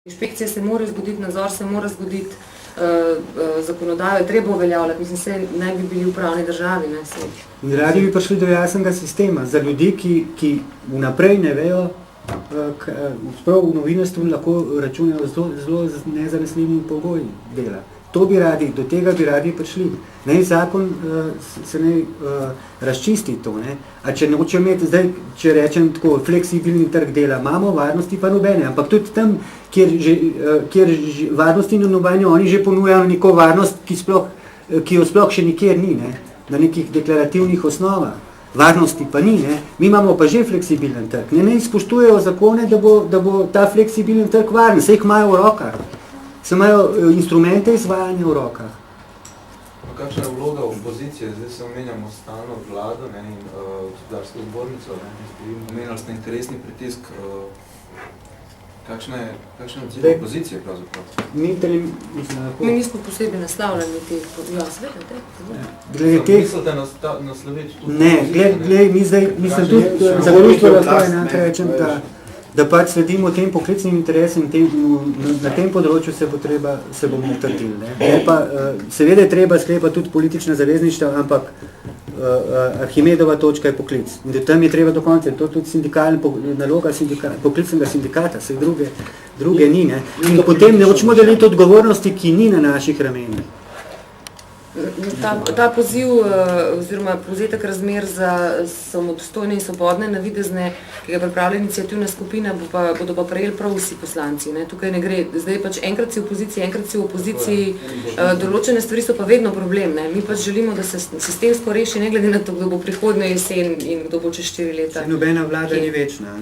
Inšpekcija se mora zgoditi, nadzor se mora zgoditi, zakonodajo je treba uveljavljati, mislim, se naj bi bili v pravni državi. In radi bi prišli do jasnega sistema za ljudi, ki vnaprej ne vejo, sprav v novinarstvu lahko računajo zelo nezanesljivimi pogoji dela. To bi radi, do tega bi radi prišli. Naj zakon se ne razčisti to, ne? A če noče imeti, zdaj, če rečem tako, fleksibilni trg dela, imamo varnosti pa nobene, ampak tudi tam, kjer varnosti na nobene, oni že ponujajo neko varnost, ki jo sploh še nikjer ni, ne? Na nekih deklarativnih osnovah. Varnosti pa ni, ne? Mi imamo pa že fleksibilen trg. Ne spoštujejo zakone, da bo ta fleksibilen trg varen, se jih imajo v rokah. Se imajo instrumente izvajanja v rokah. Kakšna je vloga opozicije? Zdaj se omenjamo stalno vlado in gospodarsko zbornico. Omenjali ste interesni pritisk. Kakšna je cilj opozicije pravzaprav? Mi nismo posebej naslavljali teh podjasve. Mislite nasloviti tudi? Ne, gled, mi zdaj, mislim tudi, zagoruštvo lahko rečem, da pač sledimo tem poklicnim interesom na tem področju se bomo utrdili. Seveda je treba sklepati tudi politična zavezništva, ampak Arhimedova točka je poklic. In tam je treba do konca, to je tudi naloga poklicnega sindikata, se druge ni. Ne? In potem ne hočemo deliti odgovornosti, ki ni na naših ramenih. Ta poziv oziroma povzetek razmer za samostojne in svobodne navidezne, ki ga pripravlja iniciativna skupina, bodo pa prejeli prav vsi poslanci. Ne? Tukaj ne gre, zdaj pač enkrat si v opoziciji, enkrat si v opoziciji, določene stvari so pa vedno problem. Ne? Mi pač želimo, da se sistemsko reši, ne glede na to, kdo bo prihodnjo jesen in kdo bo čez 4 leta. Nobena vlada ni večna.